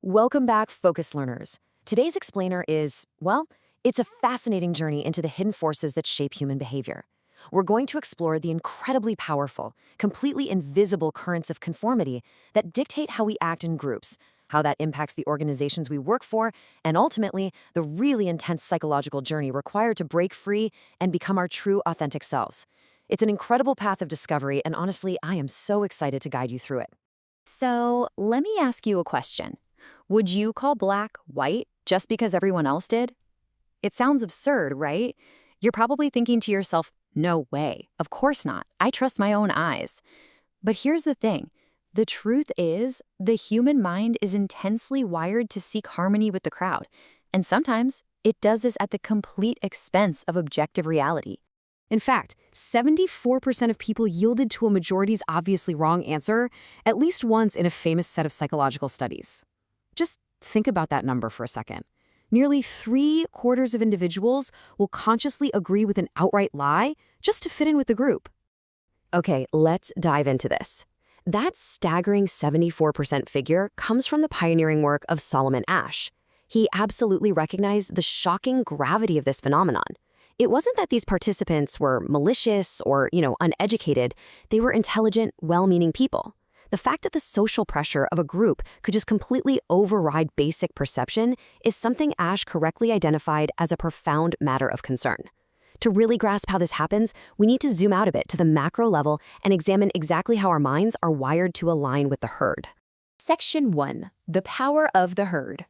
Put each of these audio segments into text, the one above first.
Welcome back, Focus Learners. Today's explainer is, well, it's a fascinating journey into the hidden forces that shape human behavior. We're going to explore the incredibly powerful, completely invisible currents of conformity that dictate how we act in groups, how that impacts the organizations we work for, and ultimately, the really intense psychological journey required to break free and become our true, authentic selves. It's an incredible path of discovery, and honestly, I am so excited to guide you through it. So, let me ask you a question. Would you call black white just because everyone else did? It sounds absurd, right? You're probably thinking to yourself, no way, of course not. I trust my own eyes. But here's the thing. The truth is, the human mind is intensely wired to seek harmony with the crowd. And sometimes, it does this at the complete expense of objective reality. In fact, 74% of people yielded to a majority's obviously wrong answer at least once in a famous set of psychological studies. Just think about that number for a second. Nearly 3/4 of individuals will consciously agree with an outright lie just to fit in with the group. Okay, let's dive into this. That staggering 74% figure comes from the pioneering work of Solomon Asch. He absolutely recognized the shocking gravity of this phenomenon. It wasn't that these participants were malicious or, uneducated. They were intelligent, well-meaning people. The fact that the social pressure of a group could just completely override basic perception is something Asch correctly identified as a profound matter of concern. To really grasp how this happens, we need to zoom out a bit to the macro level and examine exactly how our minds are wired to align with the herd. Section 1. The power of the herd.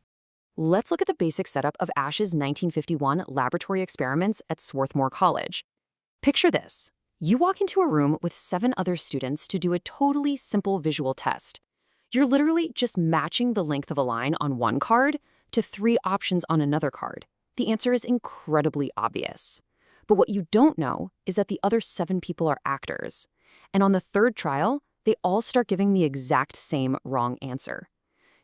Let's look at the basic setup of Asch's 1951 laboratory experiments at Swarthmore College. Picture this. You walk into a room with 7 other students to do a totally simple visual test. You're literally just matching the length of a line on one card to 3 options on another card. The answer is incredibly obvious. But what you don't know is that the other 7 people are actors. And on the third trial, they all start giving the exact same wrong answer.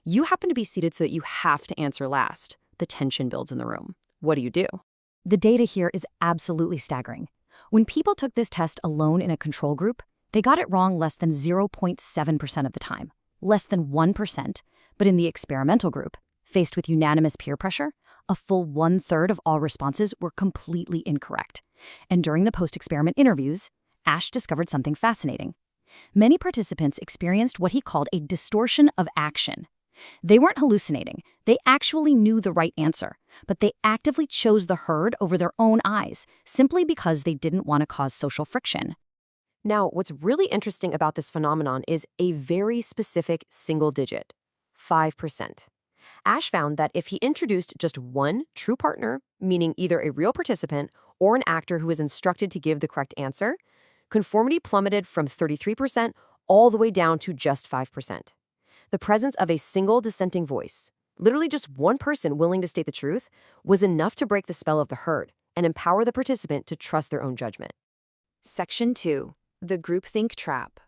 You happen to be seated so that you have to answer last. The tension builds in the room. What do? The data here is absolutely staggering. When people took this test alone in a control group, they got it wrong less than 0.7% of the time, less than 1%. But in the experimental group, faced with unanimous peer pressure, a full 1/3 of all responses were completely incorrect. And during the post-experiment interviews, Asch discovered something fascinating. Many participants experienced what he called a distortion of action. They weren't hallucinating. They actually knew the right answer, but they actively chose the herd over their own eyes, simply because they didn't want to cause social friction. Now, what's really interesting about this phenomenon is a very specific single digit, 5%. Asch found that if he introduced just one true partner, meaning either a real participant or an actor who was instructed to give the correct answer, conformity plummeted from 33% all the way down to just 5%. The presence of a single dissenting voice, literally just one person willing to state the truth, was enough to break the spell of the herd and empower the participant to trust their own judgment. Section 2. The groupthink trap.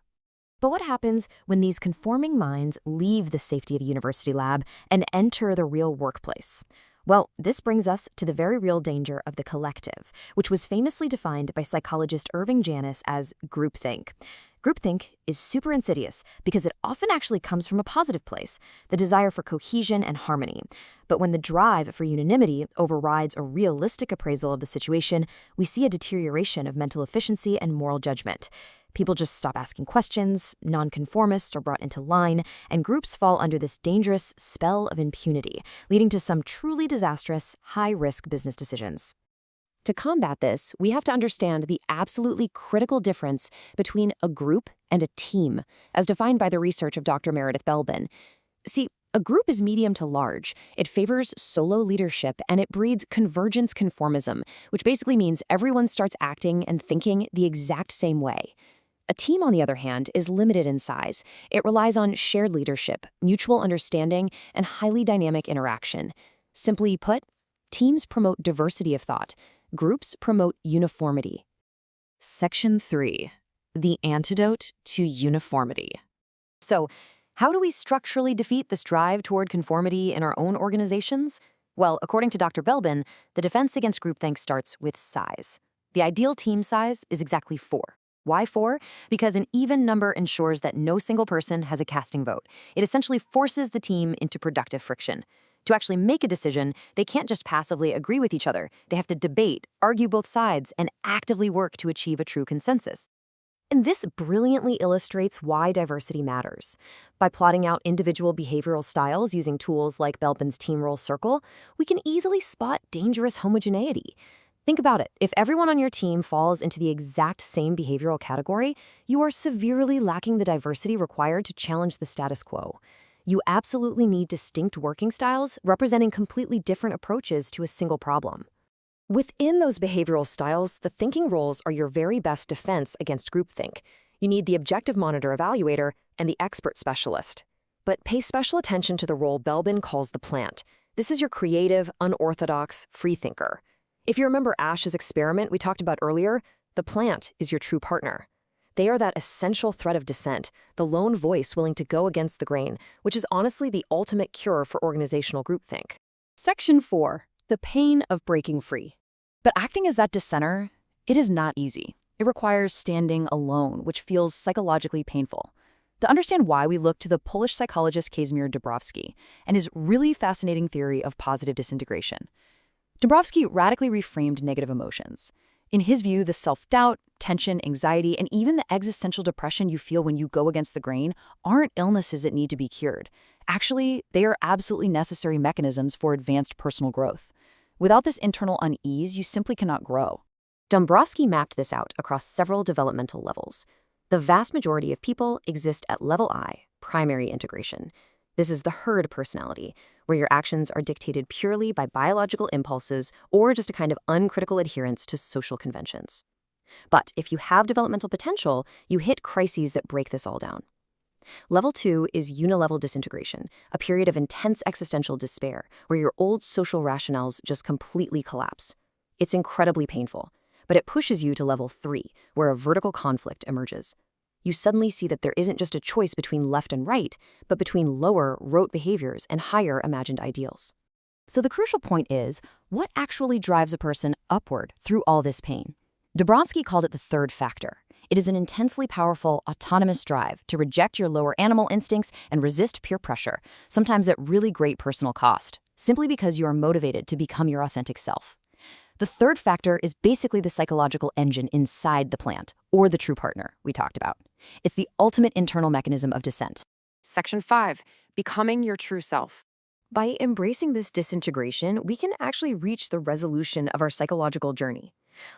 But what happens when these conforming minds leave the safety of a university lab and enter the real workplace? Well, this brings us to the very real danger of the collective, which was famously defined by psychologist Irving Janis as groupthink. Groupthink is super insidious because it often actually comes from a positive place, the desire for cohesion and harmony. But when the drive for unanimity overrides a realistic appraisal of the situation, we see a deterioration of mental efficiency and moral judgment. People just stop asking questions, nonconformists are brought into line, and groups fall under this dangerous spell of impunity, leading to some truly disastrous, high-risk business decisions. To combat this, we have to understand the absolutely critical difference between a group and a team, as defined by the research of Dr. Meredith Belbin. See, a group is medium to large. It favors solo leadership, and it breeds convergence conformism, which basically means everyone starts acting and thinking the exact same way. A team, on the other hand, is limited in size. It relies on shared leadership, mutual understanding, and highly dynamic interaction. Simply put, teams promote diversity of thought. Groups promote uniformity. Section 3. The antidote to uniformity. So, how do we structurally defeat this drive toward conformity in our own organizations? Well, according to Dr. Belbin, the defense against groupthink starts with size. The ideal team size is exactly 4. Why 4? Because an even number ensures that no single person has a casting vote. It essentially forces the team into productive friction. To actually make a decision, they can't just passively agree with each other. They have to debate, argue both sides, and actively work to achieve a true consensus. And this brilliantly illustrates why diversity matters. By plotting out individual behavioral styles using tools like Belbin's team role circle, we can easily spot dangerous homogeneity. Think about it. If everyone on your team falls into the exact same behavioral category, you are severely lacking the diversity required to challenge the status quo. You absolutely need distinct working styles representing completely different approaches to a single problem. Within those behavioral styles, the thinking roles are your very best defense against groupthink. You need the objective monitor evaluator and the expert specialist. But pay special attention to the role Belbin calls the plant. This is your creative, unorthodox, free thinker. If you remember Ash's experiment we talked about earlier, the plant is your true partner. They are that essential thread of dissent, the lone voice willing to go against the grain, which is honestly the ultimate cure for organizational groupthink. Section 4. The pain of breaking free. But acting as that dissenter, it is not easy. It requires standing alone, which feels psychologically painful. To understand why, we look to the Polish psychologist Kazimierz Dąbrowski and his really fascinating theory of positive disintegration. Dąbrowski radically reframed negative emotions. In his view, the self-doubt, tension, anxiety, and even the existential depression you feel when you go against the grain aren't illnesses that need to be cured. Actually, they are absolutely necessary mechanisms for advanced personal growth. Without this internal unease, you simply cannot grow. Dąbrowski mapped this out across several developmental levels. The vast majority of people exist at level I, primary integration. This is the herd personality, where your actions are dictated purely by biological impulses or just a kind of uncritical adherence to social conventions. But if you have developmental potential, you hit crises that break this all down. Level 2 is unilevel disintegration, a period of intense existential despair where your old social rationales just completely collapse. It's incredibly painful, but it pushes you to level 3, where a vertical conflict emerges. You suddenly see that there isn't just a choice between left and right, but between lower, rote behaviors and higher imagined ideals. So the crucial point is, what actually drives a person upward through all this pain? Dąbrowski called it the third factor. It is an intensely powerful, autonomous drive to reject your lower animal instincts and resist peer pressure, sometimes at really great personal cost, simply because you are motivated to become your authentic self. The third factor is basically the psychological engine inside the plant, or the true partner we talked about. It's the ultimate internal mechanism of dissent. Section 5. Becoming your true self. By embracing this disintegration, we can actually reach the resolution of our psychological journey.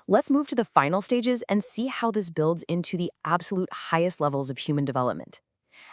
Let's move to the final stages and see how this builds into the absolute highest levels of human development.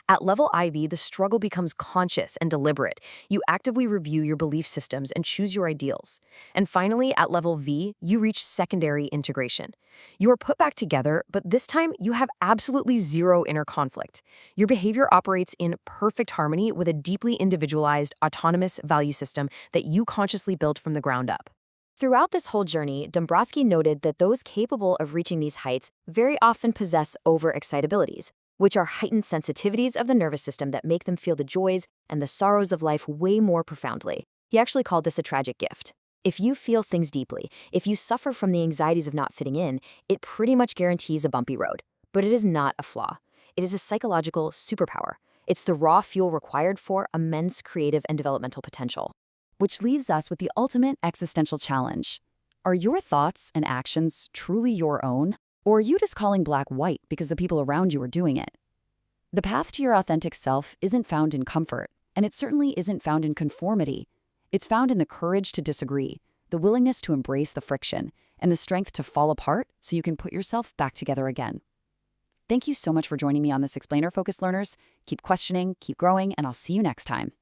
At level IV, the struggle becomes conscious and deliberate. You actively review your belief systems and choose your ideals. And finally, at level V, you reach secondary integration. You are put back together, but this time you have absolutely zero inner conflict. Your behavior operates in perfect harmony with a deeply individualized, autonomous value system that you consciously built from the ground up. Throughout this whole journey, Dąbrowski noted that those capable of reaching these heights very often possess overexcitabilities, which are heightened sensitivities of the nervous system that make them feel the joys and the sorrows of life way more profoundly. He actually called this a tragic gift. If you feel things deeply, if you suffer from the anxieties of not fitting in, it pretty much guarantees a bumpy road. But it is not a flaw. It is a psychological superpower. It's the raw fuel required for immense creative and developmental potential. Which leaves us with the ultimate existential challenge. Are your thoughts and actions truly your own? Or are you just calling black white because the people around you are doing it? The path to your authentic self isn't found in comfort, and it certainly isn't found in conformity. It's found in the courage to disagree, the willingness to embrace the friction, and the strength to fall apart so you can put yourself back together again. Thank you so much for joining me on this Explainer Focused Learners. Keep questioning, keep growing, and I'll see you next time.